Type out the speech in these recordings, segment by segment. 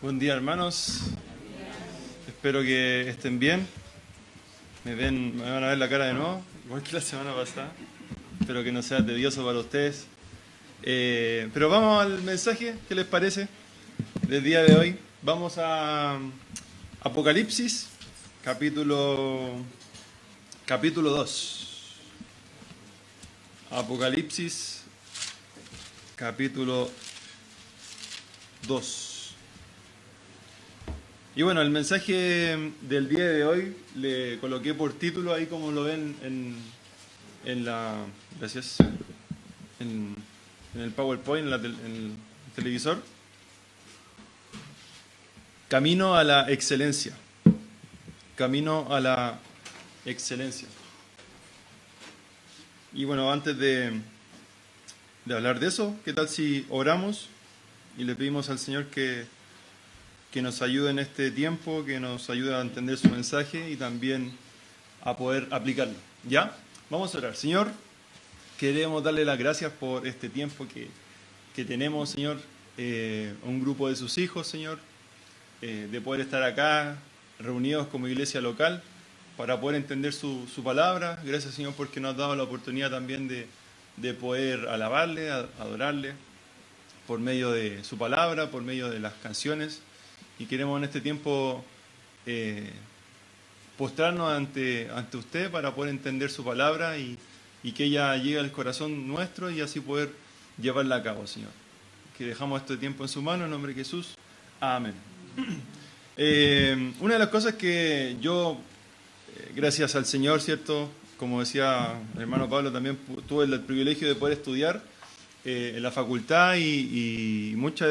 Buen día, hermanos. Espero que estén bien. Me van a ver la cara de nuevo, igual que la semana pasada. Espero que no sea tedioso para ustedes. Pero vamos al mensaje, ¿qué les parece? Del día de hoy. Vamos a Apocalipsis, capítulo 2. Apocalipsis, capítulo 2. Y bueno, el mensaje del día de hoy le coloqué por título ahí como lo ven en la... Gracias. En el PowerPoint, en el televisor. Camino a la excelencia. Camino a la excelencia. Y bueno, antes de hablar de eso, ¿qué tal si oramos y le pedimos al Señor que nos ayude en este tiempo, que nos ayude a entender su mensaje y también a poder aplicarlo? ¿Ya? Vamos a orar. Señor, queremos darle las gracias por este tiempo que tenemos, Señor, un grupo de sus hijos, Señor, de poder estar acá reunidos como iglesia local para poder entender su palabra. Gracias, Señor, porque nos has dado la oportunidad también de poder alabarle, adorarle por medio de su palabra, por medio de las canciones. Y queremos en este tiempo postrarnos ante usted para poder entender su palabra y que ella llegue al corazón nuestro y así poder llevarla a cabo, Señor. Que dejamos este tiempo en su mano, en nombre de Jesús. Amén. Una de las cosas que yo, gracias al Señor, ¿cierto? Como decía el hermano Pablo, también tuve el privilegio de poder estudiar en la facultad y muchas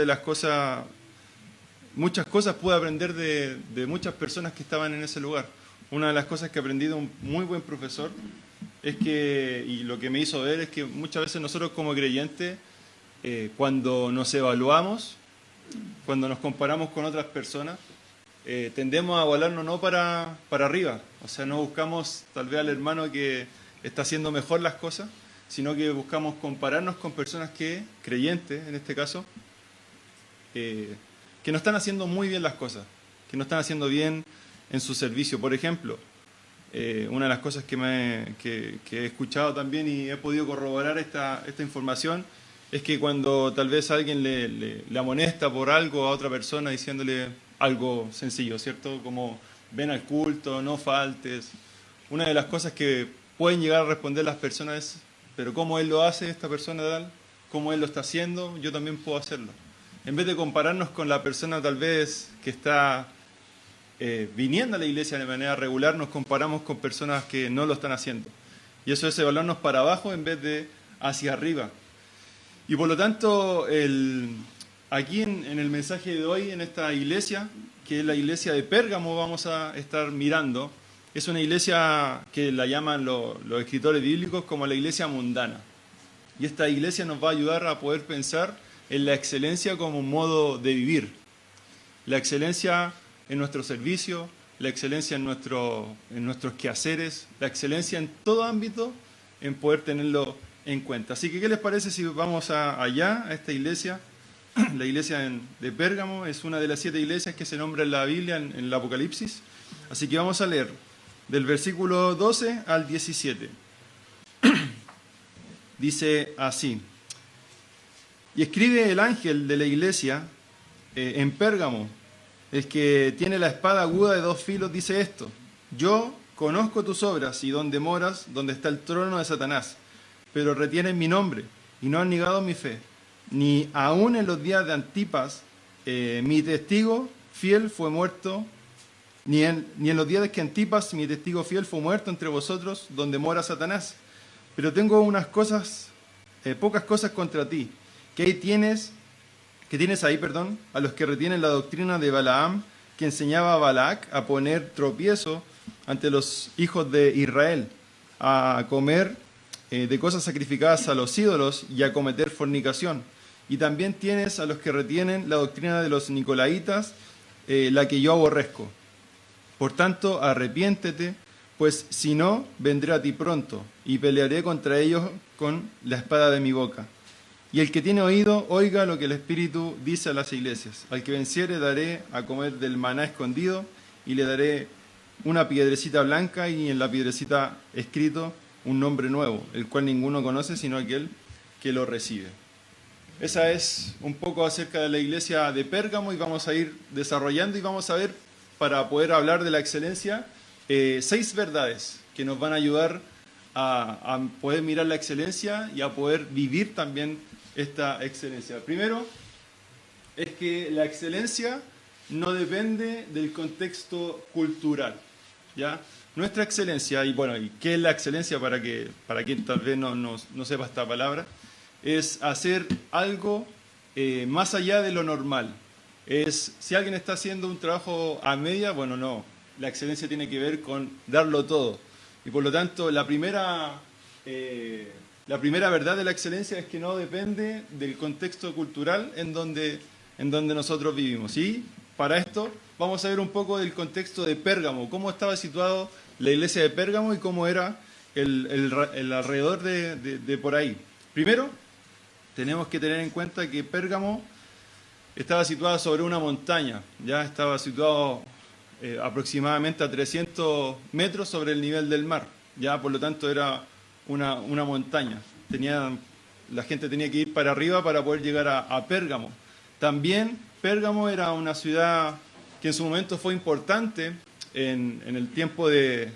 cosas pude aprender de muchas personas que estaban en ese lugar. Una de las cosas que aprendí de un muy buen profesor y lo que me hizo ver es que muchas veces nosotros como creyentes, cuando nos evaluamos, cuando nos comparamos con otras personas, tendemos a evaluarnos no para arriba. O sea, no buscamos tal vez al hermano que está haciendo mejor las cosas, sino que buscamos compararnos con personas creyentes en este caso, que no están haciendo muy bien las cosas, que no están haciendo bien en su servicio. Por ejemplo, una de las cosas que he escuchado también y he podido corroborar esta información es que cuando tal vez alguien le amonesta por algo a otra persona diciéndole algo sencillo, ¿cierto? Como ven al culto, no faltes. Una de las cosas que pueden llegar a responder las personas es, pero ¿cómo él lo hace, esta persona tal? ¿Cómo él lo está haciendo? Yo también puedo hacerlo. En vez de compararnos con la persona tal vez que está viniendo a la iglesia de manera regular, nos comparamos con personas que no lo están haciendo. Y eso es evaluarnos para abajo en vez de hacia arriba. Y por lo tanto, aquí en el mensaje de hoy, en esta iglesia, que es la iglesia de Pérgamo, vamos a estar mirando, es una iglesia que la llaman los escritores bíblicos como la iglesia mundana. Y esta iglesia nos va a ayudar a poder pensar en la excelencia como un modo de vivir. La excelencia en nuestro servicio, la excelencia en nuestros quehaceres, la excelencia en todo ámbito, en poder tenerlo en cuenta. Así que, ¿qué les parece si vamos allá, a esta iglesia? La iglesia de Pérgamo es una de las 7 iglesias que se nombra en la Biblia, en el Apocalipsis. Así que vamos a leer del versículo 12 al 17. Dice así: y escribe el ángel de la iglesia en Pérgamo, el que tiene la espada aguda de 2 filos, dice esto: yo conozco tus obras y donde moras, donde está el trono de Satanás, pero retienen mi nombre y no han negado mi fe, ni aun en los días de Antipas, mi testigo fiel fue muerto, ni en los días de que Antipas, mi testigo fiel, fue muerto entre vosotros, donde mora Satanás. Pero tengo pocas cosas contra ti, que tienes ahí, a los que retienen la doctrina de Balaam, que enseñaba a Balac a poner tropiezo ante los hijos de Israel, a comer de cosas sacrificadas a los ídolos y a cometer fornicación. Y también tienes a los que retienen la doctrina de los nicolaitas, la que yo aborrezco. Por tanto, arrepiéntete, pues si no, vendré a ti pronto y pelearé contra ellos con la espada de mi boca. Y el que tiene oído, oiga lo que el Espíritu dice a las iglesias. Al que venciere daré a comer del maná escondido y le daré una piedrecita blanca y en la piedrecita escrito un nombre nuevo, el cual ninguno conoce sino aquel que lo recibe. Esa es un poco acerca de la iglesia de Pérgamo y vamos a ir desarrollando y vamos a ver, para poder hablar de la excelencia, 6 verdades que nos van a ayudar a poder mirar la excelencia y a poder vivir también esta excelencia. Primero, es que la excelencia no depende del contexto cultural, ¿ya? Nuestra excelencia, y bueno, ¿y qué es la excelencia para quien tal vez no sepa esta palabra? Es hacer algo más allá de lo normal. Si alguien está haciendo un trabajo a media, bueno, no. La excelencia tiene que ver con darlo todo. Y por lo tanto, la primera verdad de la excelencia es que no depende del contexto cultural en donde nosotros vivimos. Y para esto vamos a ver un poco del contexto de Pérgamo, cómo estaba situado la iglesia de Pérgamo y cómo era el alrededor de por ahí. Primero, tenemos que tener en cuenta que Pérgamo estaba situada sobre una montaña, ya estaba situado aproximadamente a 300 metros sobre el nivel del mar, ya por lo tanto era una montaña. La gente tenía que ir para arriba para poder llegar a Pérgamo. También Pérgamo era una ciudad que en su momento fue importante en el tiempo de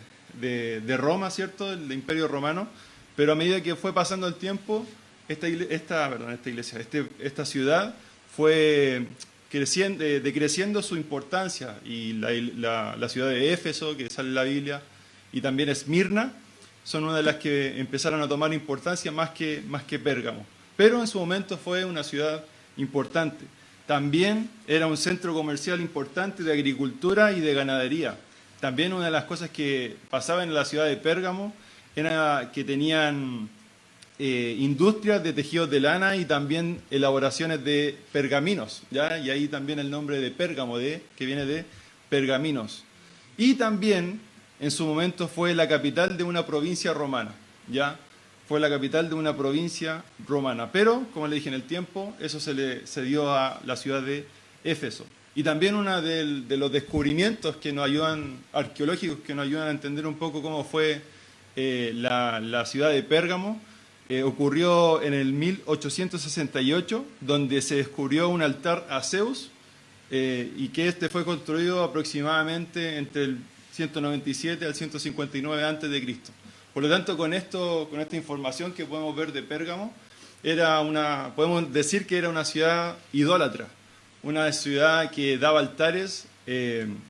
Roma, ¿cierto? El Imperio Romano, pero a medida que fue pasando el tiempo, esta ciudad fue decreciendo su importancia, y la ciudad de Éfeso, que sale en la Biblia, y también Esmirna, son una de las que empezaron a tomar importancia más que Pérgamo. Pero en su momento fue una ciudad importante. También era un centro comercial importante de agricultura y de ganadería. También una de las cosas que pasaba en la ciudad de Pérgamo era que tenían industrias de tejidos de lana y también elaboraciones de pergaminos, ¿ya? Y ahí también el nombre de Pérgamo, que viene de pergaminos. Y también en su momento fue la capital de una provincia romana, ¿ya? Fue la capital de una provincia romana. Pero, como le dije, en el tiempo, eso se dio a la ciudad de Éfeso. Y también uno de los descubrimientos arqueológicos que nos ayudan a entender un poco cómo fue la ciudad de Pérgamo, ocurrió en el 1868, donde se descubrió un altar a Zeus, y que este fue construido aproximadamente entre el 197 al 159 a.C. Por lo tanto, con esta información que podemos ver de Pérgamo, podemos decir que era una ciudad idólatra, una ciudad que daba altares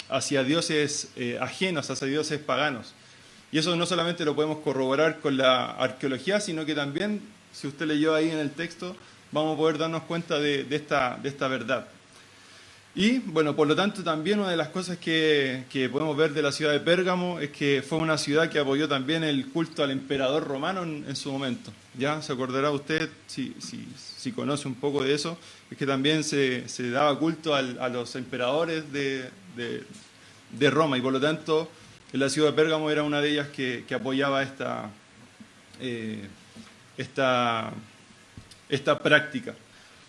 hacia dioses ajenos, hacia dioses paganos. Y eso no solamente lo podemos corroborar con la arqueología, sino que también, si usted leyó ahí en el texto, vamos a poder darnos cuenta de esta verdad. Y, bueno, por lo tanto, también una de las cosas que podemos ver de la ciudad de Pérgamo es que fue una ciudad que apoyó también el culto al emperador romano en su momento. Ya se acordará usted, si conoce un poco de eso, es que también se daba culto a los emperadores de Roma, y por lo tanto la ciudad de Pérgamo era una de ellas que apoyaba esta práctica.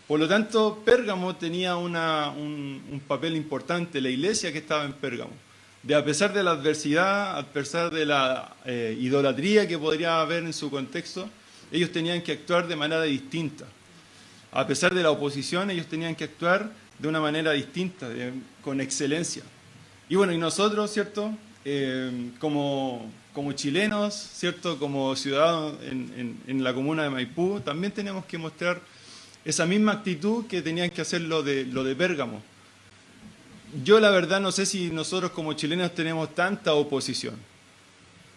Por lo tanto, Pérgamo tenía un papel importante, la iglesia que estaba en Pérgamo. A pesar de la adversidad, a pesar de la idolatría que podría haber en su contexto, ellos tenían que actuar de manera distinta. A pesar de la oposición, ellos tenían que actuar de una manera distinta, con excelencia. Y bueno, y nosotros, ¿cierto? Como chilenos, ¿cierto? Como ciudadanos en la comuna de Maipú, también tenemos que mostrar esa misma actitud que tenían que hacer lo de Pérgamo. Yo la verdad no sé si nosotros como chilenos tenemos tanta oposición.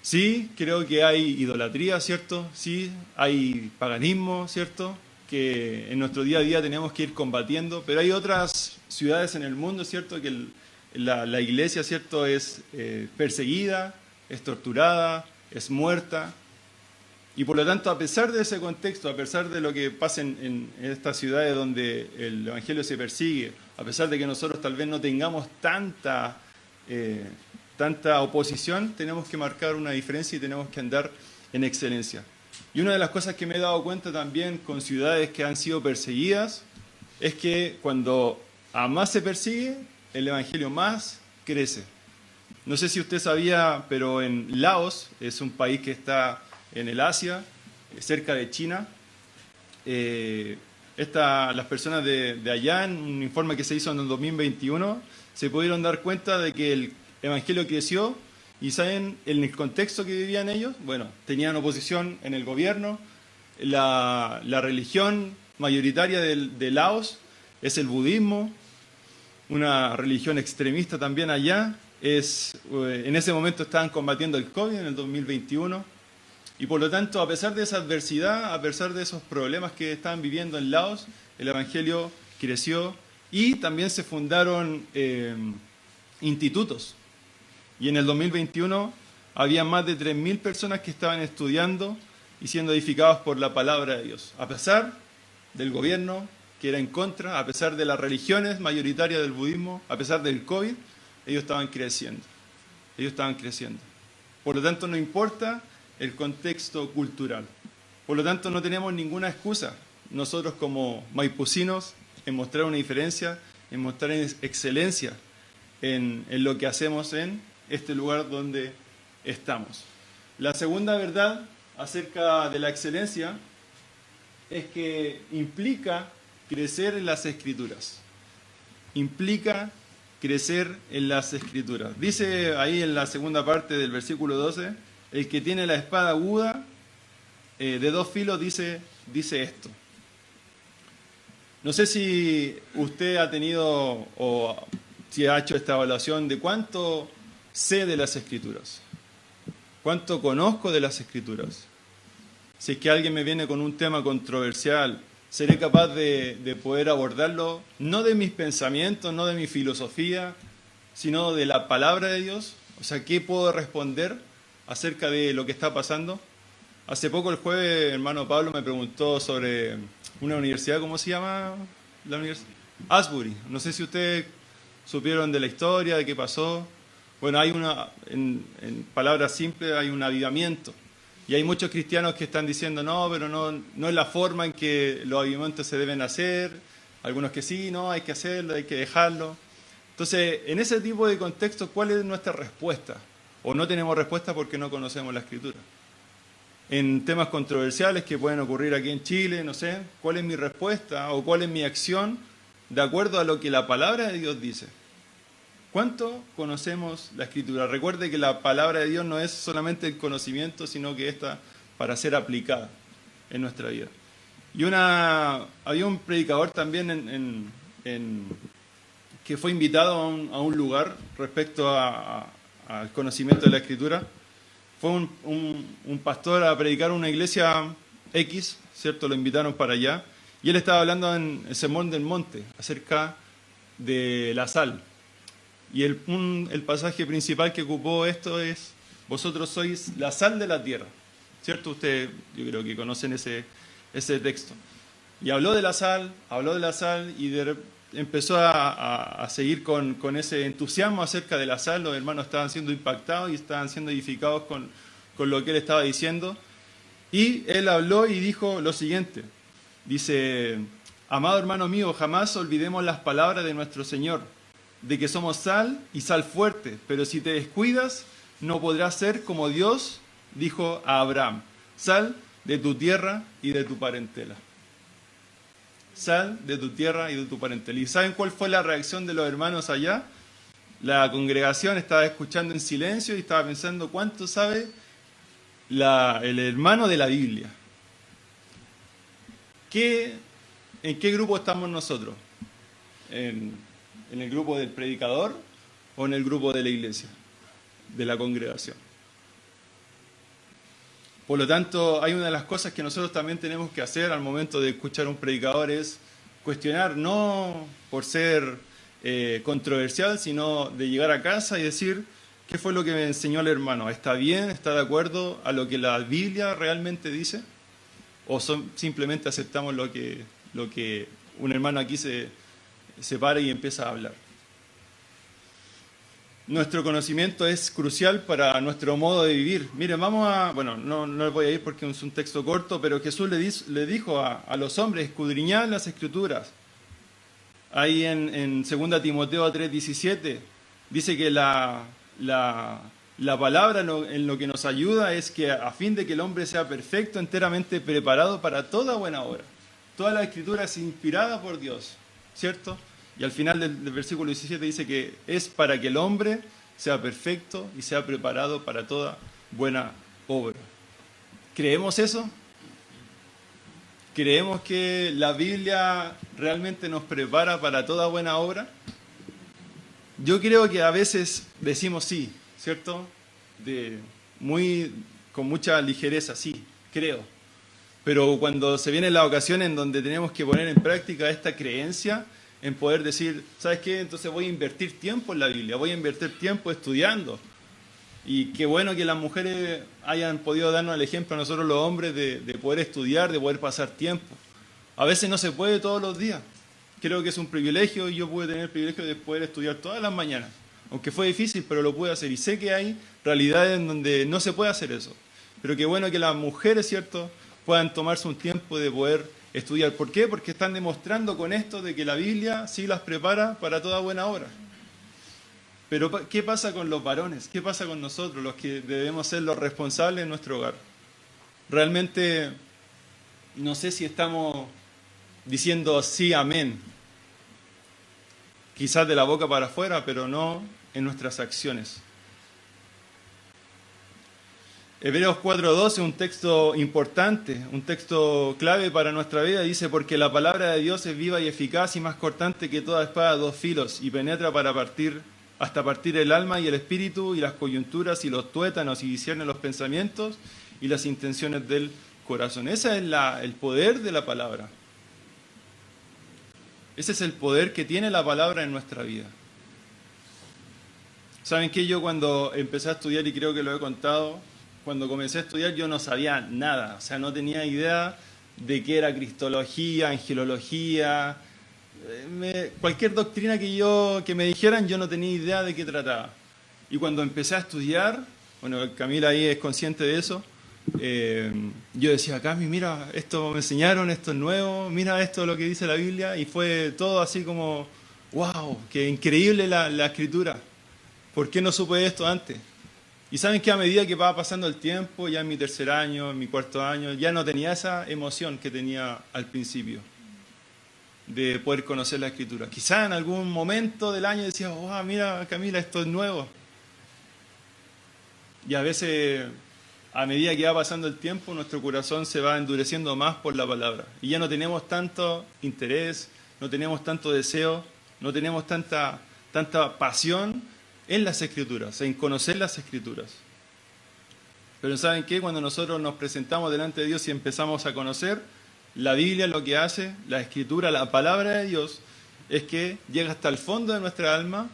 Sí, creo que hay idolatría, ¿cierto? Sí, hay paganismo, ¿cierto? Que en nuestro día a día tenemos que ir combatiendo, pero hay otras ciudades en el mundo, ¿cierto? Que la iglesia, ¿cierto?, es perseguida, es torturada, es muerta. Y por lo tanto, a pesar de ese contexto, a pesar de lo que pasa en estas ciudades donde el evangelio se persigue, a pesar de que nosotros tal vez no tengamos tanta oposición, tenemos que marcar una diferencia y tenemos que andar en excelencia. Y una de las cosas que me he dado cuenta también con ciudades que han sido perseguidas es que cuando a más se persigue, el evangelio más crece. No sé si usted sabía, pero en Laos, es un país que está en el Asia, cerca de China, las personas de allá, en un informe que se hizo en el 2021, se pudieron dar cuenta de que el evangelio creció. ¿Y saben en el contexto que vivían ellos? Bueno, tenían oposición en el gobierno, la religión mayoritaria de Laos es el budismo, una religión extremista también allá. En ese momento estaban combatiendo el COVID en el 2021 y por lo tanto, a pesar de esa adversidad, a pesar de esos problemas que estaban viviendo en Laos, el evangelio creció y también se fundaron institutos. Y en el 2021 había más de 3.000 personas que estaban estudiando y siendo edificados por la palabra de Dios. A pesar del gobierno que era en contra, a pesar de las religiones mayoritarias del budismo, a pesar del COVID, ellos estaban creciendo. Ellos estaban creciendo. Por lo tanto, no importa el contexto cultural. Por lo tanto, no tenemos ninguna excusa nosotros como maipucinos en mostrar una diferencia, en mostrar excelencia en lo que hacemos en este lugar donde estamos. La segunda verdad acerca de la excelencia es que implica crecer en las Escrituras. Implica crecer en las Escrituras. Dice ahí en la segunda parte del versículo 12, el que tiene la espada aguda de dos filos dice esto. No sé si usted ha tenido o si ha hecho esta evaluación de cuánto sé de las Escrituras, cuánto conozco de las Escrituras. Si es que alguien me viene con un tema controversial, ¿seré capaz de poder abordarlo no de mis pensamientos, no de mi filosofía, sino de la palabra de Dios? O sea, ¿qué puedo responder acerca de lo que está pasando? Hace poco, el jueves, hermano Pablo me preguntó sobre una universidad, ¿cómo se llama la universidad? Asbury. No sé si ustedes supieron de la historia, de qué pasó. Bueno, en palabras simples, hay un avivamiento. Y hay muchos cristianos que están diciendo, no, pero no es la forma en que los avivamientos se deben hacer. Algunos que sí, no, hay que hacerlo, hay que dejarlo. Entonces, en ese tipo de contexto, ¿cuál es nuestra respuesta? O no tenemos respuesta porque no conocemos la Escritura. En temas controversiales que pueden ocurrir aquí en Chile, no sé, ¿cuál es mi respuesta o cuál es mi acción de acuerdo a lo que la palabra de Dios dice? ¿Cuánto conocemos la Escritura? Recuerde que la palabra de Dios no es solamente el conocimiento, sino que está para ser aplicada en nuestra vida. Y había un predicador también que fue invitado a un lugar respecto al conocimiento de la Escritura. Fue un pastor a predicar en una iglesia X, ¿cierto? Lo invitaron para allá. Y él estaba hablando en el Sermón del Monte acerca de la sal. Y el pasaje principal que ocupó esto es, vosotros sois la sal de la tierra. ¿Cierto? Ustedes, yo creo que conocen ese texto. Y habló de la sal y empezó a seguir con ese entusiasmo acerca de la sal. Los hermanos estaban siendo impactados y estaban siendo edificados con lo que él estaba diciendo. Y él habló y dijo lo siguiente. Dice, amado hermano mío, jamás olvidemos las palabras de nuestro Señor, de que somos sal y sal fuerte, pero si te descuidas, no podrás ser como Dios dijo a Abraham, sal de tu tierra y de tu parentela. Sal de tu tierra y de tu parentela. ¿Y saben cuál fue la reacción de los hermanos allá? La congregación estaba escuchando en silencio y estaba pensando, ¿cuánto sabe el hermano de la Biblia? ¿En qué grupo estamos nosotros? ¿En el grupo del predicador o en el grupo de la iglesia, de la congregación? Por lo tanto, hay una de las cosas que nosotros también tenemos que hacer al momento de escuchar a un predicador es cuestionar, no por ser controversial, sino de llegar a casa y decir, ¿qué fue lo que me enseñó el hermano? ¿Está bien? ¿Está de acuerdo a lo que la Biblia realmente dice? ¿O simplemente aceptamos lo que un hermano aquí se para y empieza a hablar? nuestro conocimiento es crucial para nuestro modo de vivir. Miren, no les voy a ir porque es un texto corto, pero Jesús le dijo a los hombres, escudriñad las Escrituras. Ahí en 2 Timoteo 3:17 dice que la palabra en lo que nos ayuda es que a fin de que el hombre sea perfecto, enteramente preparado para toda buena obra. Toda la Escritura es inspirada por Dios, ¿cierto? Y al final del versículo 17 dice que es para que el hombre sea perfecto y sea preparado para toda buena obra. ¿Creemos eso? ¿Creemos que la Biblia realmente nos prepara para toda buena obra? Yo creo que a veces decimos sí, ¿cierto? Con mucha ligereza, sí, creo. Pero cuando se viene la ocasión en donde tenemos que poner en práctica esta creencia, en poder decir, ¿sabes qué? Entonces voy a invertir tiempo en la Biblia, voy a invertir tiempo estudiando. Y qué bueno que las mujeres hayan podido darnos el ejemplo a nosotros los hombres de poder estudiar, de poder pasar tiempo. A veces no se puede todos los días. Creo que es un privilegio y yo pude tener el privilegio de poder estudiar todas las mañanas. Aunque fue difícil, pero lo pude hacer. Y sé que hay realidades en donde no se puede hacer eso. Pero qué bueno que las mujeres, ¿cierto?, puedan tomarse un tiempo de poder estudiar. ¿Por qué? Porque están demostrando con esto de que la Biblia sí las prepara para toda buena obra. Pero ¿qué pasa con los varones? ¿Qué pasa con nosotros, los que debemos ser los responsables en nuestro hogar? Realmente no sé si estamos diciendo sí, amén. Quizás de la boca para afuera, pero no en nuestras acciones. Hebreos 4:12 es un texto importante, un texto clave para nuestra vida. Dice, porque la palabra de Dios es viva y eficaz y más cortante que toda espada de dos filos y penetra hasta partir el alma y el espíritu y las coyunturas y los tuétanos y discierne los pensamientos y las intenciones del corazón. Ese es el poder de la palabra. Ese es el poder que tiene la palabra en nuestra vida. ¿Saben qué? Yo cuando empecé a estudiar, y creo que lo he contado, cuando comencé a estudiar yo no sabía nada, o sea, no tenía idea de qué era cristología, angelología, cualquier doctrina que me dijeran yo no tenía idea de qué trataba. Y cuando empecé a estudiar, bueno, Camila ahí es consciente de eso, yo decía, Cami, mira, esto me enseñaron, esto es nuevo, mira esto lo que dice la Biblia, y fue todo así como, wow, qué increíble la escritura, ¿por qué no supe esto antes? Y saben que a medida que va pasando el tiempo, ya en mi tercer año, en mi cuarto año, ya no tenía esa emoción que tenía al principio de poder conocer la Escritura. Quizá en algún momento del año decía, oh, mira Camila, esto es nuevo. Y a veces, a medida que va pasando el tiempo, nuestro corazón se va endureciendo más por la palabra. Y ya no tenemos tanto interés, no tenemos tanto deseo, no tenemos tanta pasión en las Escrituras, en conocer las Escrituras. Pero ¿saben qué? Cuando nosotros nos presentamos delante de Dios y empezamos a conocer, la Biblia lo que hace, la Escritura, la palabra de Dios, es que llega hasta el fondo de nuestra alma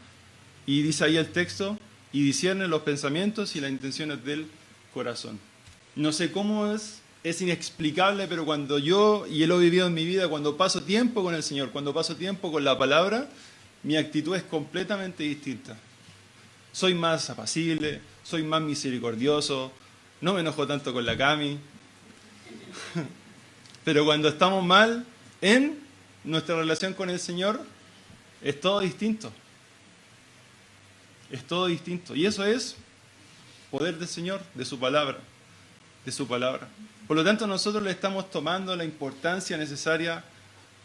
y dice ahí el texto, y discierne los pensamientos y las intenciones del corazón. No sé cómo es inexplicable, pero cuando yo, y lo he vivido en mi vida, cuando paso tiempo con el Señor, cuando paso tiempo con la palabra, mi actitud es completamente distinta. Soy más apacible, soy más misericordioso, no me enojo tanto con la Cami. Pero cuando estamos mal en nuestra relación con el Señor, es todo distinto. Es todo distinto. Y eso es poder del Señor, de su palabra. De su palabra. Por lo tanto, nosotros le estamos tomando la importancia necesaria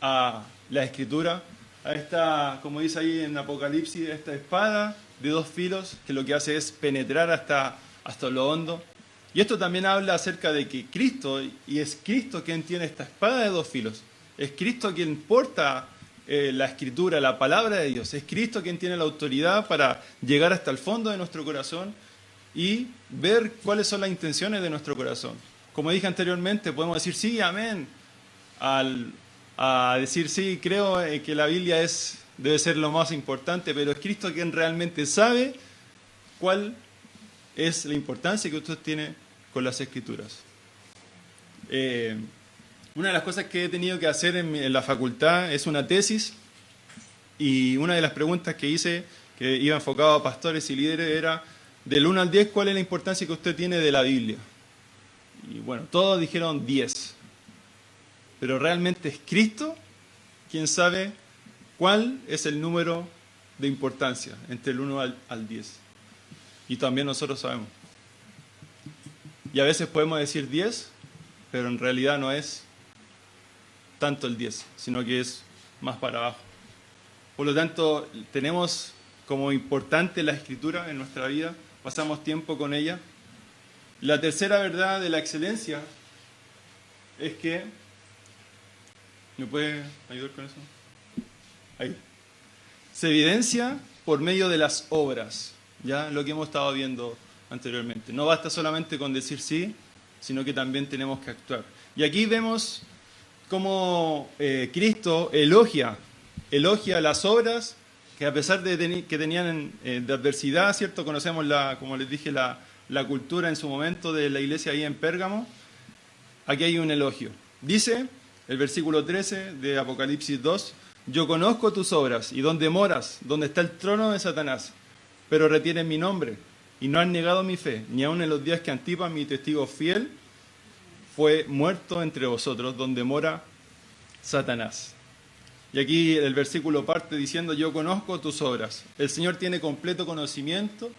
a la Escritura, a esta, como dice ahí en Apocalipsis, esta espada de dos filos, que lo que hace es penetrar hasta lo hondo. Y esto también habla acerca de que Cristo, y es Cristo quien tiene esta espada de dos filos, es Cristo quien porta la Escritura, la palabra de Dios, es Cristo quien tiene la autoridad para llegar hasta el fondo de nuestro corazón y ver cuáles son las intenciones de nuestro corazón. Como dije anteriormente, podemos decir sí, amén, a decir sí, creo que la Biblia debe ser lo más importante, pero es Cristo quien realmente sabe cuál es la importancia que usted tiene con las Escrituras. Una de las cosas que he tenido que hacer en la facultad es una tesis, y una de las preguntas que hice que iba enfocado a pastores y líderes, era del 1 al 10, ¿cuál es la importancia que usted tiene de la Biblia? Y bueno, todos dijeron 10. Pero realmente es Cristo quien sabe cuál es el número de importancia entre el 1 al 10. Y también nosotros sabemos. Y a veces podemos decir 10, pero en realidad no es tanto el 10, sino que es más para abajo. Por lo tanto, tenemos como importante la Escritura en nuestra vida, pasamos tiempo con ella. La tercera verdad de la excelencia es que... ¿Me puede ayudar con eso? Ahí. Se evidencia por medio de las obras, ya lo que hemos estado viendo anteriormente. No basta solamente con decir sí, sino que también tenemos que actuar. Y aquí vemos cómo Cristo elogia las obras que a pesar de que tenían de adversidad, ¿cierto? Conocemos, como les dije, la cultura en su momento de la iglesia ahí en Pérgamo. Aquí hay un elogio. Dice el versículo 13 de Apocalipsis 2, yo conozco tus obras y dónde moras, donde está el trono de Satanás, pero retienes mi nombre y no has negado mi fe, ni aun en los días que Antipas, mi testigo fiel, fue muerto entre vosotros, donde mora Satanás. Y aquí el versículo parte diciendo, yo conozco tus obras. El Señor tiene completo conocimiento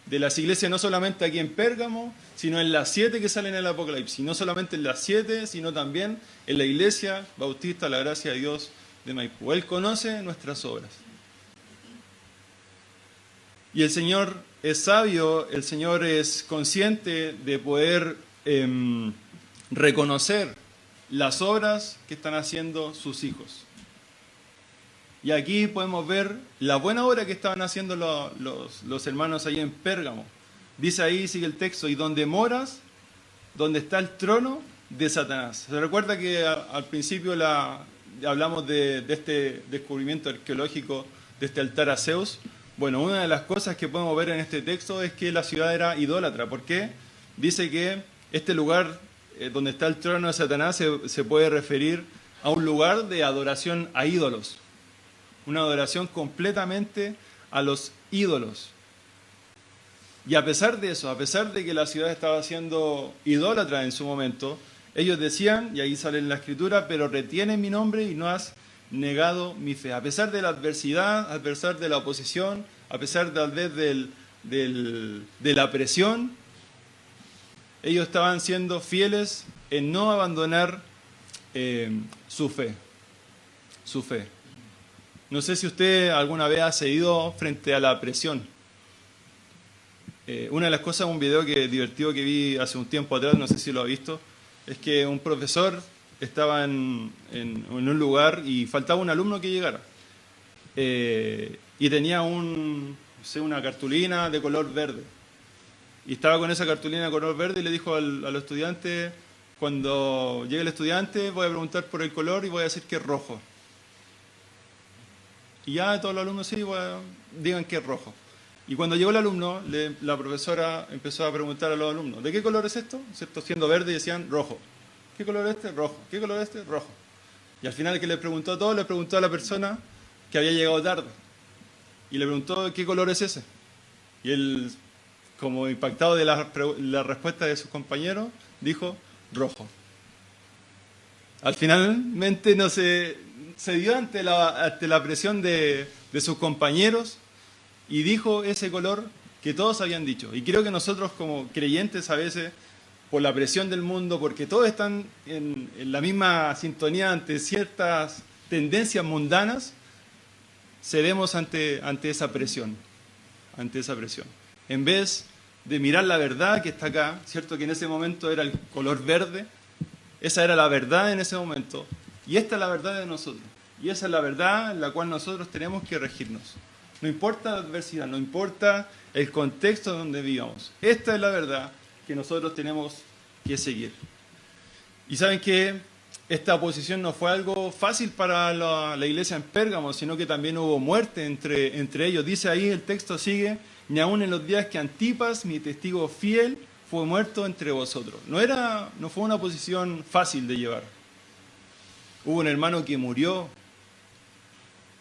de las iglesias, no solamente aquí en Pérgamo, sino en las 7 que salen en el Apocalipsis. Y no solamente en las 7, sino también en la iglesia bautista, la gracia de Dios de Maipú. Él conoce nuestras obras. Y el Señor es sabio, el Señor es consciente de poder reconocer las obras que están haciendo sus hijos. Y aquí podemos ver la buena obra que estaban haciendo los hermanos ahí en Pérgamo. Dice ahí, sigue el texto, y donde moras, donde está el trono de Satanás. ¿Se recuerda que al principio hablamos de este descubrimiento arqueológico de este altar a Zeus? Bueno, una de las cosas que podemos ver en este texto es que la ciudad era idólatra. ¿Por qué? Dice que este lugar donde está el trono de Satanás se puede referir a un lugar de adoración a ídolos. Una adoración completamente a los ídolos. Y a pesar de eso, a pesar de que la ciudad estaba siendo idólatra en su momento, ellos decían, y ahí sale en la escritura, pero retienes mi nombre y no has negado mi fe. A pesar de la adversidad, a pesar de la oposición, a pesar tal vez de la presión, ellos estaban siendo fieles en no abandonar su fe. Su fe. No sé si usted alguna vez ha cedido frente a la presión. Una de las cosas, un video divertido que vi hace un tiempo atrás, no sé si lo ha visto, es que un profesor estaba en un lugar y faltaba un alumno que llegara. Y tenía una cartulina de color verde. Y estaba con esa cartulina de color verde y le dijo a los estudiantes, cuando llegue el estudiante voy a preguntar por el color y voy a decir que es rojo. Y ya todos los alumnos sí, digan que es rojo. Y cuando llegó el alumno, la profesora empezó a preguntar a los alumnos, ¿de qué color es esto? ¿Cierto? Siendo verde, y decían rojo. ¿Qué color es este? Rojo. ¿Qué color es este? Rojo. Y al final que le preguntó a todos, le preguntó a la persona que había llegado tarde. Y le preguntó, ¿qué color es ese? Y él, como impactado de la respuesta de sus compañeros, dijo, rojo. Al finalmente no se dio ante la presión de sus compañeros y dijo ese color que todos habían dicho. Y creo que nosotros como creyentes a veces, por la presión del mundo, porque todos están en la misma sintonía ante ciertas tendencias mundanas, cedemos ante esa presión. Ante esa presión. En vez de mirar la verdad que está acá, cierto que en ese momento era el color verde, esa era la verdad en ese momento, y esta es la verdad de nosotros. Y esa es la verdad en la cual nosotros tenemos que regirnos. No importa la adversidad, no importa el contexto donde vivamos. Esta es la verdad que nosotros tenemos que seguir. Y saben que esta oposición no fue algo fácil para la iglesia en Pérgamo, sino que también hubo muerte entre ellos. Dice ahí, el texto sigue, ni aun en los días que Antipas, mi testigo fiel, fue muerto entre vosotros. No fue una oposición fácil de llevar. Hubo un hermano que murió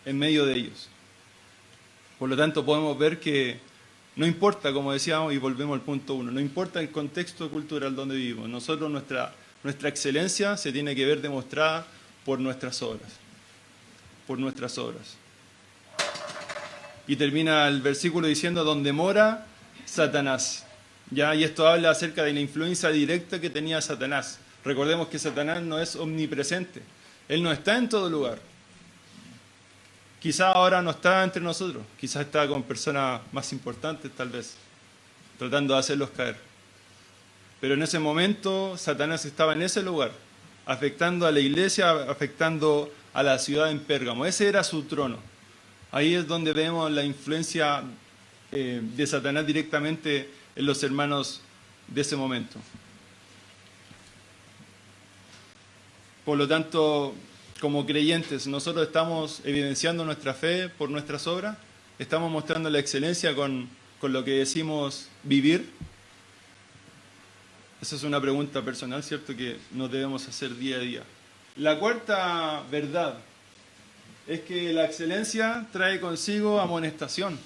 en medio de ellos. Por lo tanto, podemos ver que no importa, como decíamos, y volvemos al punto 1, no importa el contexto cultural donde vivimos. Nosotros, nuestra excelencia se tiene que ver demostrada por nuestras obras. Por nuestras obras. Y termina el versículo diciendo, donde mora Satanás. ¿Ya? Y esto habla acerca de la influencia directa que tenía Satanás. Recordemos que Satanás no es omnipresente. Él no está en todo lugar. Quizá ahora no está entre nosotros. Quizá está con personas más importantes, tal vez, tratando de hacerlos caer. Pero en ese momento Satanás estaba en ese lugar, afectando a la iglesia, afectando a la ciudad en Pérgamo. Ese era su trono. Ahí es donde vemos la influencia de Satanás directamente en los hermanos de ese momento. Por lo tanto, como creyentes, nosotros estamos evidenciando nuestra fe por nuestras obras, estamos mostrando la excelencia con lo que decimos vivir. Esa es una pregunta personal, ¿cierto?, que nos debemos hacer día a día. La cuarta verdad es que la excelencia trae consigo amonestación.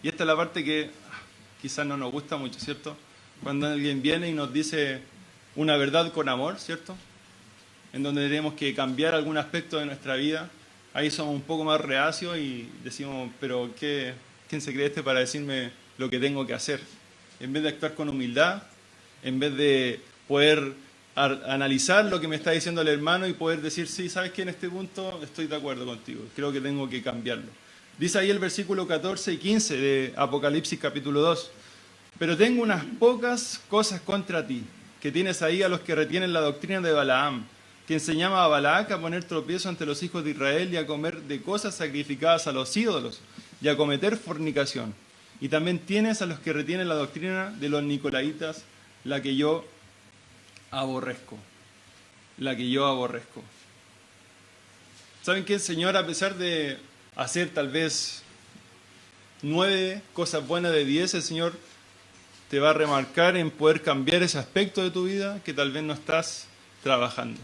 Y esta es la parte que quizás no nos gusta mucho, ¿cierto? Cuando alguien viene y nos dice una verdad con amor, ¿cierto?, en donde tenemos que cambiar algún aspecto de nuestra vida, ahí somos un poco más reacios y decimos, pero ¿quién se cree para decirme lo que tengo que hacer? En vez de actuar con humildad, en vez de poder analizar lo que me está diciendo el hermano y poder decir, sí, ¿sabes qué? En este punto estoy de acuerdo contigo, creo que tengo que cambiarlo. Dice ahí el versículo 14 y 15 de Apocalipsis capítulo 2, pero tengo unas pocas cosas contra ti, que tienes ahí a los que retienen la doctrina de Balaam, que enseñaba a Balac a poner tropiezo ante los hijos de Israel y a comer de cosas sacrificadas a los ídolos y a cometer fornicación. Y también tienes a los que retienen la doctrina de los nicolaitas, la que yo aborrezco. La que yo aborrezco. ¿Saben qué? El Señor, a pesar de hacer tal vez 9 cosas buenas de 10, el Señor te va a remarcar en poder cambiar ese aspecto de tu vida que tal vez no estás trabajando.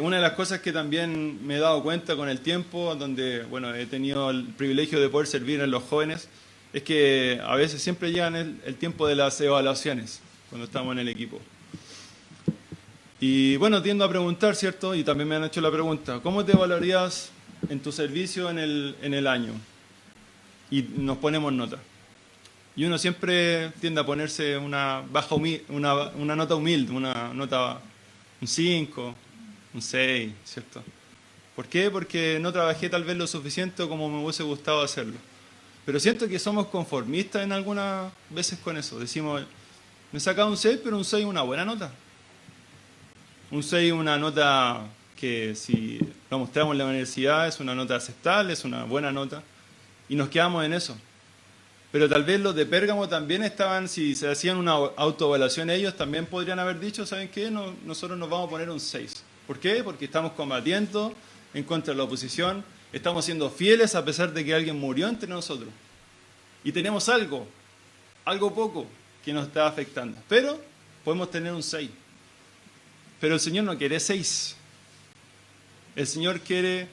Una de las cosas que también me he dado cuenta con el tiempo, donde he tenido el privilegio de poder servir a los jóvenes, es que a veces siempre llegan el tiempo de las evaluaciones, cuando estamos en el equipo. Y tiendo a preguntar, ¿cierto? Y también me han hecho la pregunta, ¿cómo te evaluarías en tu servicio en el año? Y nos ponemos nota. Y uno siempre tiende a ponerse una nota humilde, una nota un 5, un 6, ¿cierto? ¿Por qué? Porque no trabajé tal vez lo suficiente como me hubiese gustado hacerlo. Pero siento que somos conformistas en algunas veces con eso. Decimos, me he sacado un 6, pero un 6 es una buena nota. Un 6 es una nota que si lo mostramos en la universidad es una nota aceptable, es una buena nota. Y nos quedamos en eso. Pero tal vez los de Pérgamo también estaban, si se hacían una autoevaluación ellos, también podrían haber dicho, ¿saben qué? Nosotros nos vamos a poner un 6. ¿Por qué? Porque estamos combatiendo en contra de la oposición, estamos siendo fieles a pesar de que alguien murió entre nosotros. Y tenemos algo poco que nos está afectando. Pero podemos tener un 6. Pero el Señor no quiere 6. El Señor quiere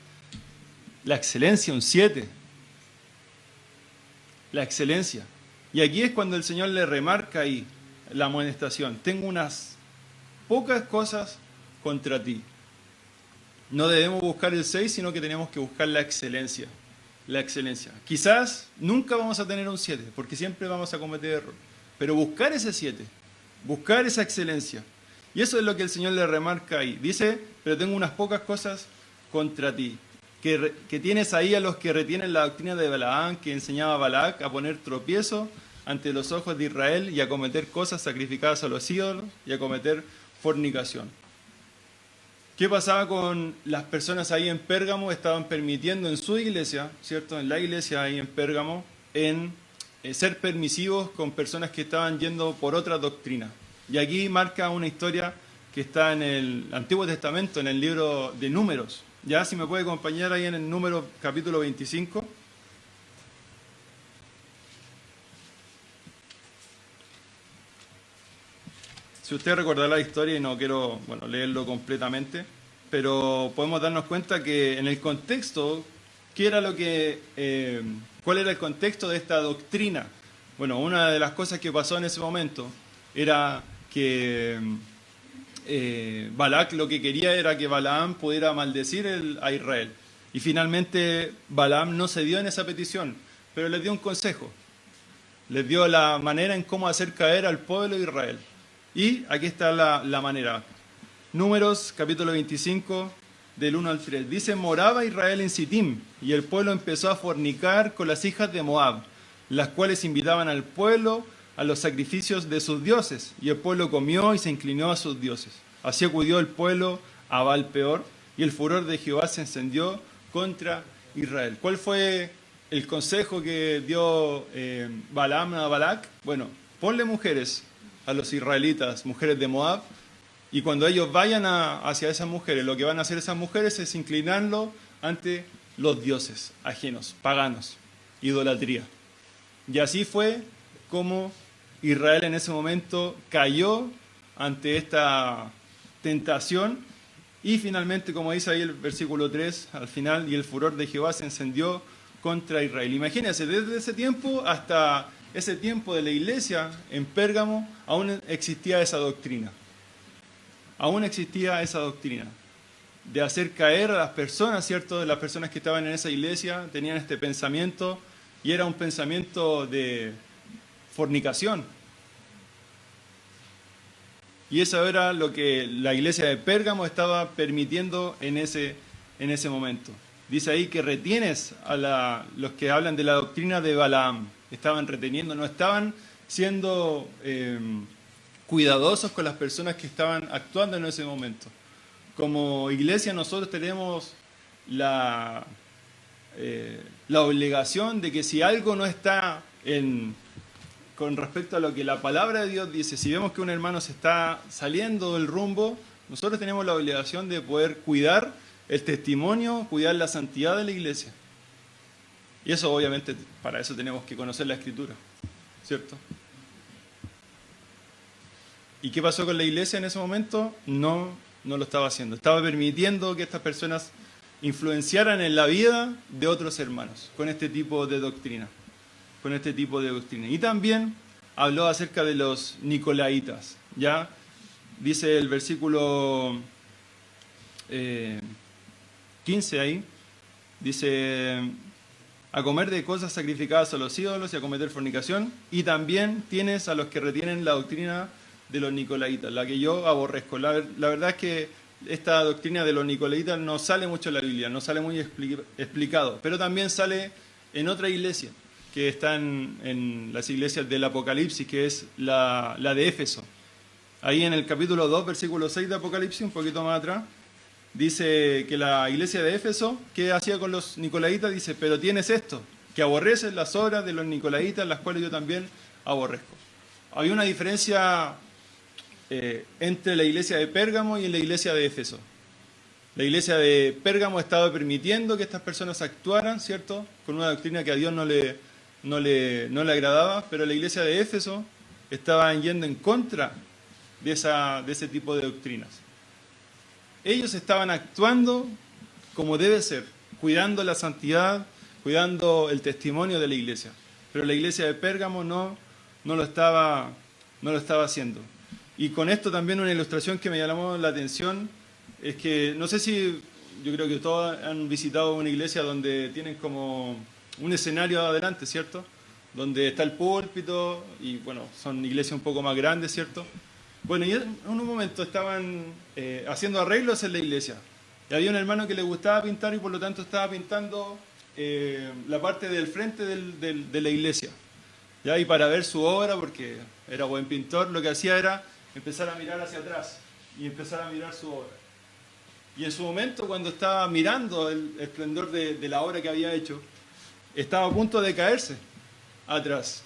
la excelencia, un 7. La excelencia. Y aquí es cuando el Señor le remarca ahí la amonestación. Tengo unas pocas cosas contra ti. No debemos buscar el 6, sino que tenemos que buscar la excelencia. La excelencia. Quizás nunca vamos a tener un 7, porque siempre vamos a cometer error. Pero buscar ese 7, buscar esa excelencia. Y eso es lo que el Señor le remarca ahí. Dice, pero tengo unas pocas cosas contra ti. Que tienes ahí a los que retienen la doctrina de Balaam, que enseñaba a Balac a poner tropiezo ante los ojos de Israel y a cometer cosas sacrificadas a los ídolos y a cometer fornicación. ¿Qué pasaba con las personas ahí en Pérgamo? Estaban permitiendo en su iglesia, ¿cierto? En la iglesia ahí en Pérgamo, en ser permisivos con personas que estaban yendo por otra doctrina. Y aquí marca una historia que está en el Antiguo Testamento, en el libro de Números. Ya, si me puede acompañar ahí en el Número capítulo 25. Si usted recordará la historia, y no quiero leerlo completamente, pero podemos darnos cuenta que en el contexto ¿qué era cuál era el contexto de esta doctrina? Bueno, una de las cosas que pasó en ese momento era que Balac lo que quería era que Balaam pudiera maldecir a Israel. Y finalmente Balaam no cedió en esa petición, pero les dio un consejo. Les dio la manera en cómo hacer caer al pueblo de Israel. Y aquí está la manera. Números, capítulo 25, del 1 al 3. Dice, moraba Israel en Sittim, y el pueblo empezó a fornicar con las hijas de Moab, las cuales invitaban al pueblo a los sacrificios de sus dioses. Y el pueblo comió y se inclinó a sus dioses. Así acudió el pueblo a Baal Peor, y el furor de Jehová se encendió contra Israel. ¿Cuál fue el consejo que dio Balaam a Balac? Bueno, ponle mujeres a los israelitas, mujeres de Moab, y cuando ellos vayan hacia esas mujeres, lo que van a hacer esas mujeres es inclinarlo ante los dioses ajenos, paganos, idolatría. Y así fue como Israel en ese momento cayó ante esta tentación y finalmente, como dice ahí el versículo 3, al final, y el furor de Jehová se encendió contra Israel. Imagínense, desde ese tiempo hasta ese tiempo de la iglesia en Pérgamo, aún existía esa doctrina. Aún existía esa doctrina de hacer caer a las personas, ¿cierto? Las personas que estaban en esa iglesia tenían este pensamiento y era un pensamiento de fornicación. Y eso era lo que la iglesia de Pérgamo estaba permitiendo en ese momento. Dice ahí que retienes a los que hablan de la doctrina de Balaam. Estaban reteniendo, no estaban siendo cuidadosos con las personas que estaban actuando en ese momento. Como iglesia nosotros tenemos la obligación de que si algo no está con respecto a lo que la palabra de Dios dice, si vemos que un hermano se está saliendo del rumbo, nosotros tenemos la obligación de poder cuidar el testimonio, cuidar la santidad de la iglesia. Y eso obviamente, para eso tenemos que conocer la Escritura, ¿cierto? ¿Y qué pasó con la iglesia en ese momento? No lo estaba haciendo. Estaba permitiendo que estas personas influenciaran en la vida de otros hermanos con este tipo de doctrina. Y también habló acerca de los nicolaitas. ¿Ya? Dice el versículo 15 ahí, dice, a comer de cosas sacrificadas a los ídolos y a cometer fornicación. Y también tienes a los que retienen la doctrina de los nicolaitas, la que yo aborrezco. La verdad es que esta doctrina de los nicolaitas no sale mucho en la Biblia, no sale muy explicado, pero también sale en otra iglesia que están en las iglesias del Apocalipsis, que es la de Éfeso. Ahí en el capítulo 2, versículo 6 de Apocalipsis, un poquito más atrás, dice que la iglesia de Éfeso, ¿qué hacía con los nicolaitas? Dice, pero tienes esto, que aborreces las obras de los nicolaitas, las cuales yo también aborrezco. Había una diferencia entre la iglesia de Pérgamo y la iglesia de Éfeso. La iglesia de Pérgamo estaba permitiendo que estas personas actuaran, ¿cierto?, con una doctrina que a Dios no le agradaba, pero la iglesia de Éfeso estaba yendo en contra de ese tipo de doctrinas. Ellos estaban actuando como debe ser, cuidando la santidad, cuidando el testimonio de la iglesia. Pero la iglesia de Pérgamo no lo estaba haciendo. Y con esto también una ilustración que me llamó la atención es que, no sé si, yo creo que todos han visitado una iglesia donde tienen como un escenario adelante, ¿cierto? Donde está el púlpito y, bueno, son iglesias un poco más grandes, ¿cierto? Bueno, y en un momento estaban haciendo arreglos en la iglesia. Y había un hermano que le gustaba pintar y por lo tanto estaba pintando la parte del frente de la iglesia. ¿Ya? Y para ver su obra, porque era buen pintor, lo que hacía era empezar a mirar hacia atrás y empezar a mirar su obra. Y en su momento, cuando estaba mirando el esplendor de la obra que había hecho, estaba a punto de caerse atrás.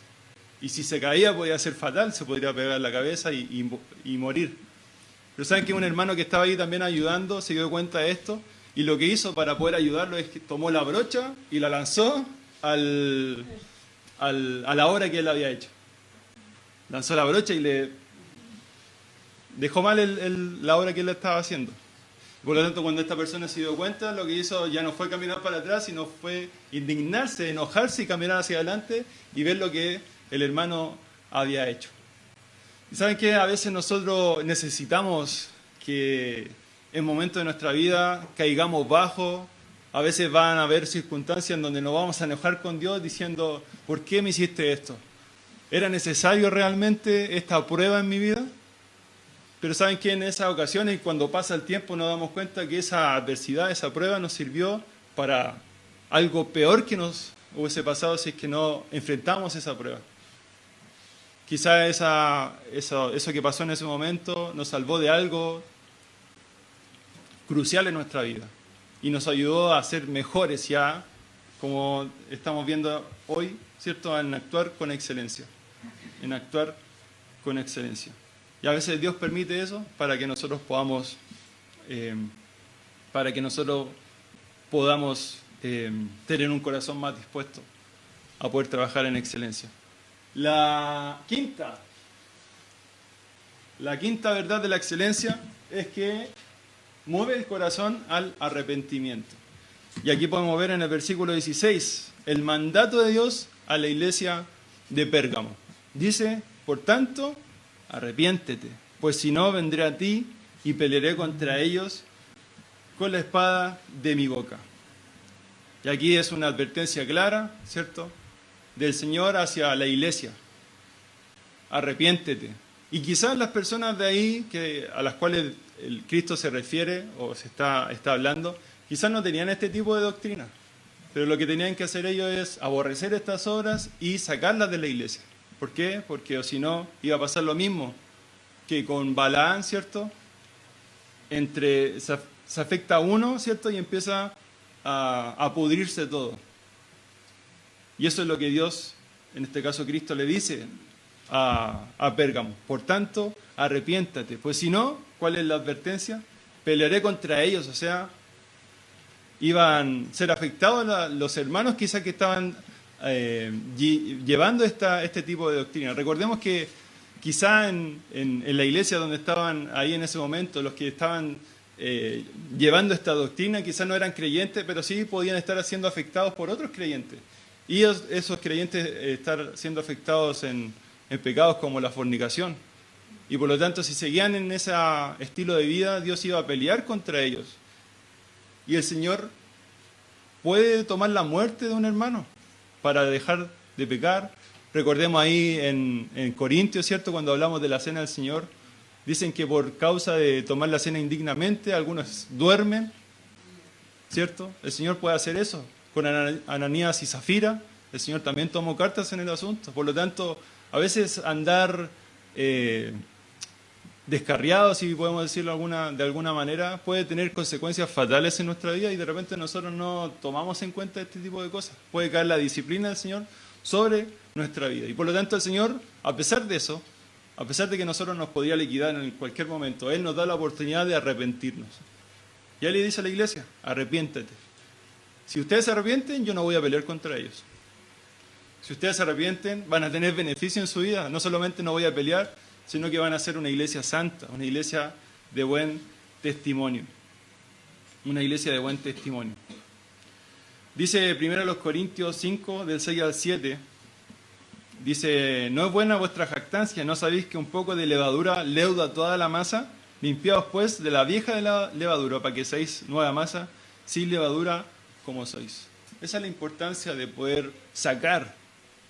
Y si se caía podía ser fatal, se podría pegar la cabeza y morir. Pero saben que un hermano que estaba ahí también ayudando se dio cuenta de esto y lo que hizo para poder ayudarlo es que tomó la brocha y la lanzó a la obra que él había hecho. Lanzó la brocha y le dejó mal la obra que él estaba haciendo. Por lo tanto, cuando esta persona se dio cuenta, lo que hizo ya no fue caminar para atrás, sino fue indignarse, enojarse y caminar hacia adelante y ver lo que el hermano había hecho. Y saben que a veces nosotros necesitamos que en momentos de nuestra vida caigamos bajo. A veces van a haber circunstancias en donde nos vamos a enojar con Dios diciendo, ¿por qué me hiciste esto? ¿Era necesario realmente esta prueba en mi vida? Pero saben que en esas ocasiones, cuando pasa el tiempo, nos damos cuenta que esa adversidad, esa prueba nos sirvió para algo peor que nos hubiese pasado si es que no enfrentamos esa prueba. Quizá eso que pasó en ese momento nos salvó de algo crucial en nuestra vida y nos ayudó a ser mejores ya, como estamos viendo hoy, ¿cierto? En actuar con excelencia. En actuar con excelencia. Y a veces Dios permite eso para que nosotros podamos tener un corazón más dispuesto a poder trabajar en excelencia. La quinta verdad de la excelencia es que mueve el corazón al arrepentimiento. Y aquí podemos ver en el versículo 16 el mandato de Dios a la iglesia de Pérgamo. Dice, por tanto, arrepiéntete, pues si no, vendré a ti y pelearé contra ellos con la espada de mi boca. Y aquí es una advertencia clara, ¿cierto?, del Señor hacia la iglesia. Arrepiéntete. Y quizás las personas de ahí a las cuales el Cristo se refiere o se está hablando, quizás no tenían este tipo de doctrina. Pero lo que tenían que hacer ellos es aborrecer estas obras y sacarlas de la iglesia. ¿Por qué? Porque o si no, iba a pasar lo mismo que con Balaán, ¿cierto? Se afecta a uno, ¿cierto? Y empieza a pudrirse todo. Y eso es lo que Dios, en este caso Cristo, le dice a Pérgamo. Por tanto, arrepiéntate. Pues si no, ¿cuál es la advertencia? Pelearé contra ellos. O sea, iban a ser afectados los hermanos quizás que estaban llevando este tipo de doctrina. Recordemos que quizá en la iglesia donde estaban ahí en ese momento, los que estaban llevando esta doctrina quizás no eran creyentes, pero sí podían estar siendo afectados por otros creyentes. Y esos creyentes estar siendo afectados en pecados como la fornicación. Y por lo tanto, si seguían en ese estilo de vida, Dios iba a pelear contra ellos. Y el Señor puede tomar la muerte de un hermano para dejar de pecar. Recordemos ahí en Corintios, ¿cierto? Cuando hablamos de la cena del Señor, dicen que por causa de tomar la cena indignamente, algunos duermen, ¿cierto? El Señor puede hacer eso. Con Ananías y Zafira, el Señor también tomó cartas en el asunto. Por lo tanto, a veces andar descarriados, si podemos decirlo de alguna manera, puede tener consecuencias fatales en nuestra vida y de repente nosotros no tomamos en cuenta este tipo de cosas. Puede caer la disciplina del Señor sobre nuestra vida. Y por lo tanto el Señor, a pesar de eso, a pesar de que nosotros nos podía liquidar en cualquier momento, Él nos da la oportunidad de arrepentirnos. Y Él le dice a la iglesia, arrepiéntete. Si ustedes se arrepienten, yo no voy a pelear contra ellos. Si ustedes se arrepienten, van a tener beneficio en su vida. No solamente no voy a pelear, sino que van a ser una iglesia santa, una iglesia de buen testimonio. Una iglesia de buen testimonio. Dice 1 Corintios 5, del 6 al 7, dice, ¿no es buena vuestra jactancia? ¿No sabéis que un poco de levadura leuda toda la masa? Limpiaos pues de la vieja de la levadura, para que seáis nueva masa, sin levadura como sois. Esa es la importancia de poder sacar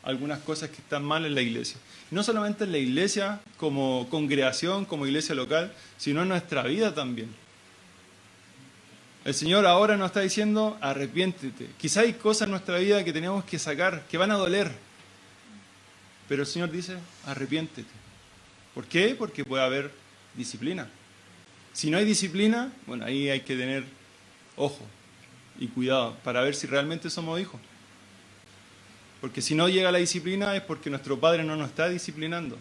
algunas cosas que están mal en la iglesia. No solamente en la iglesia como congregación, como iglesia local, sino en nuestra vida también. El Señor ahora nos está diciendo, arrepiéntete. Quizá hay cosas en nuestra vida que tenemos que sacar, que van a doler. Pero el Señor dice, arrepiéntete. ¿Por qué? Porque puede haber disciplina. Si no hay disciplina, bueno, ahí hay que tener ojo y cuidado para ver si realmente somos hijos. Porque si no llega la disciplina es porque nuestro Padre no nos está disciplinando.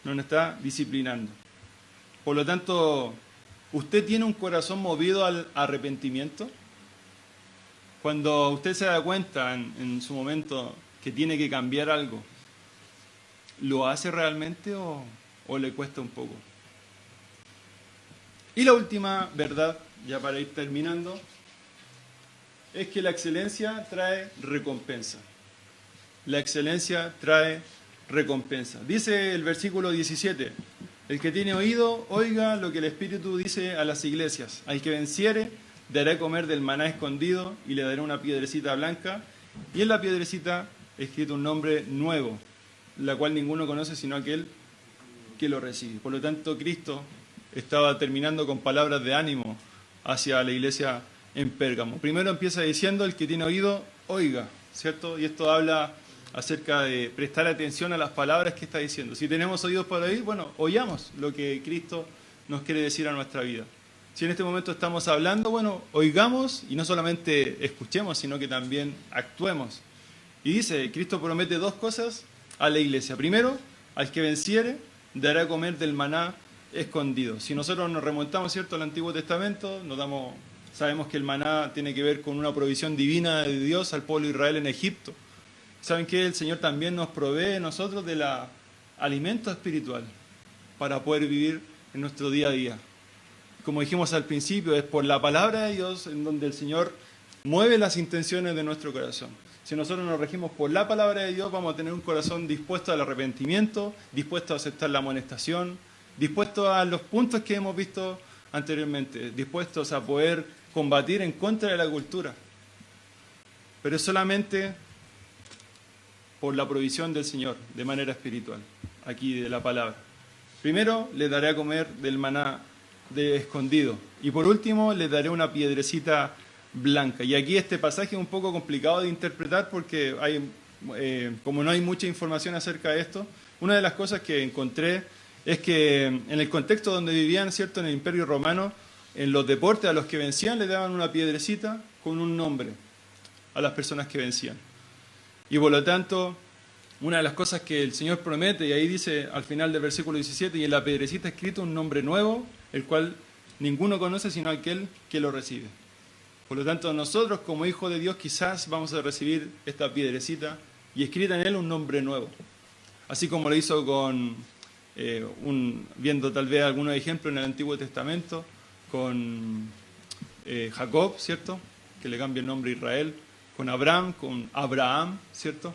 No nos está disciplinando. Por lo tanto, ¿usted tiene un corazón movido al arrepentimiento? Cuando usted se da cuenta en su momento que tiene que cambiar algo, ¿lo hace realmente o le cuesta un poco? Y la última verdad, ya para ir terminando, es que la excelencia trae recompensa. La excelencia trae recompensa. Dice el versículo 17, el que tiene oído, oiga lo que el Espíritu dice a las iglesias. Al que venciere, daré comer del maná escondido y le daré una piedrecita blanca, y en la piedrecita escrito un nombre nuevo, la cual ninguno conoce sino aquel que lo recibe. Por lo tanto, Cristo estaba terminando con palabras de ánimo hacia la iglesia en Pérgamo. Primero empieza diciendo, el que tiene oído, oiga, ¿cierto? Y esto habla acerca de prestar atención a las palabras que está diciendo. Si tenemos oídos para oír, bueno, oyamos lo que Cristo nos quiere decir a nuestra vida. Si en este momento estamos hablando, bueno, oigamos y no solamente escuchemos, sino que también actuemos. Y dice, Cristo promete dos cosas a la iglesia. Primero, al que venciere, dará a comer del maná escondido. Si nosotros nos remontamos, ¿cierto?, al Antiguo Testamento, sabemos que el maná tiene que ver con una provisión divina de Dios al pueblo de Israel en Egipto. ¿Saben qué? El Señor también nos provee a nosotros del alimento espiritual para poder vivir en nuestro día a día. Como dijimos al principio, es por la palabra de Dios en donde el Señor mueve las intenciones de nuestro corazón. Si nosotros nos regimos por la palabra de Dios, vamos a tener un corazón dispuesto al arrepentimiento, dispuesto a aceptar la amonestación, dispuesto a los puntos que hemos visto anteriormente, dispuestos a poder combatir en contra de la cultura. Pero es solamente por la provisión del Señor, de manera espiritual, aquí de la palabra. Primero, le daré a comer del maná de escondido. Y por último, le daré una piedrecita blanca. Y aquí este pasaje es un poco complicado de interpretar porque como no hay mucha información acerca de esto, una de las cosas que encontré es que en el contexto donde vivían, ¿cierto?, en el Imperio Romano, en los deportes a los que vencían le daban una piedrecita con un nombre a las personas que vencían. Y por lo tanto, una de las cosas que el Señor promete, y ahí dice al final del versículo 17, y en la piedrecita escrito un nombre nuevo, el cual ninguno conoce sino aquel que lo recibe. Por lo tanto, nosotros como hijos de Dios quizás vamos a recibir esta piedrecita y escrita en él un nombre nuevo. Así como lo hizo con, viendo tal vez algunos ejemplos en el Antiguo Testamento, con Jacob, ¿cierto?, que le cambia el nombre a Israel, con Abraham, ¿cierto?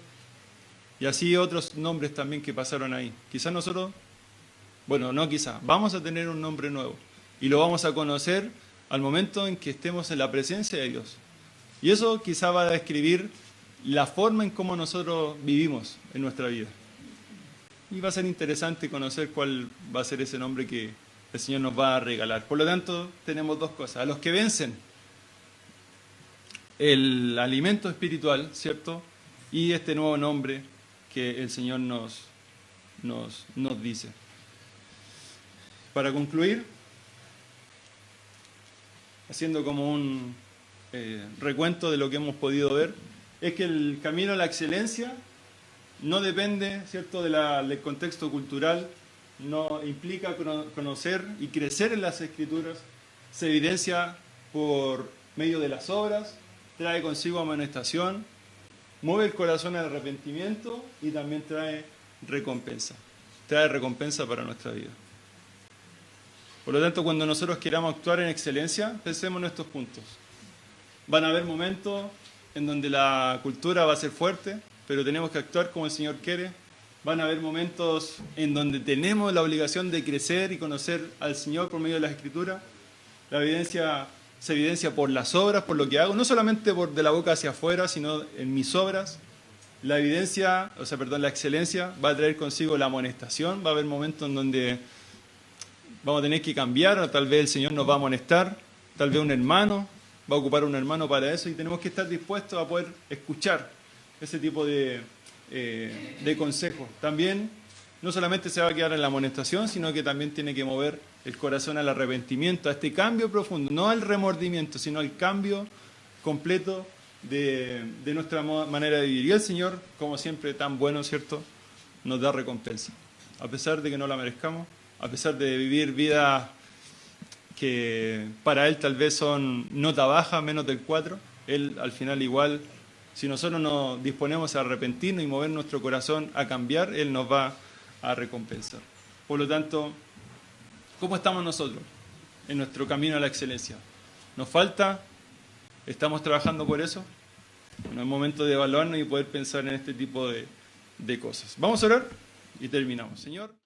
Y así otros nombres también que pasaron ahí. Quizás nosotros, bueno, no quizás, vamos a tener un nombre nuevo y lo vamos a conocer al momento en que estemos en la presencia de Dios. Y eso quizás va a describir la forma en cómo nosotros vivimos en nuestra vida. Y va a ser interesante conocer cuál va a ser ese nombre que el Señor nos va a regalar. Por lo tanto, tenemos dos cosas. A los que vencen, el alimento espiritual, ¿cierto? Y este nuevo nombre que el Señor nos dice. Para concluir, haciendo como un recuento de lo que hemos podido ver, es que el camino a la excelencia no depende, ¿cierto?, del contexto cultural, no implica conocer y crecer en las Escrituras, se evidencia por medio de las obras, trae consigo amonestación, mueve el corazón al arrepentimiento y también trae recompensa para nuestra vida. Por lo tanto, cuando nosotros queramos actuar en excelencia, pensemos en estos puntos. Van a haber momentos en donde la cultura va a ser fuerte, pero tenemos que actuar como el Señor quiere. Van a haber momentos en donde tenemos la obligación de crecer y conocer al Señor por medio de las Escrituras. Se evidencia por las obras, por lo que hago, no solamente por de la boca hacia afuera, sino en mis obras. La excelencia va a traer consigo la amonestación. Va a haber momentos en donde vamos a tener que cambiar, o tal vez el Señor nos va a amonestar, tal vez un hermano va a ocupar un hermano para eso, y tenemos que estar dispuestos a poder escuchar ese tipo de consejos. También no solamente se va a quedar en la amonestación, sino que también tiene que mover el corazón al arrepentimiento, a este cambio profundo, no al remordimiento, sino al cambio completo de nuestra manera de vivir. Y el Señor, como siempre, tan bueno, ¿cierto?, nos da recompensa. A pesar de que no la merezcamos, a pesar de vivir vidas que para Él tal vez son nota baja, menos del 4, Él al final igual, si nosotros nos disponemos a arrepentirnos y mover nuestro corazón a cambiar, Él nos va a recompensar. Por lo tanto, ¿cómo estamos nosotros en nuestro camino a la excelencia. ¿Nos falta? ¿Estamos trabajando por eso? Bueno, es momento de evaluarnos y poder pensar en este tipo de cosas. Vamos a orar y terminamos. Señor.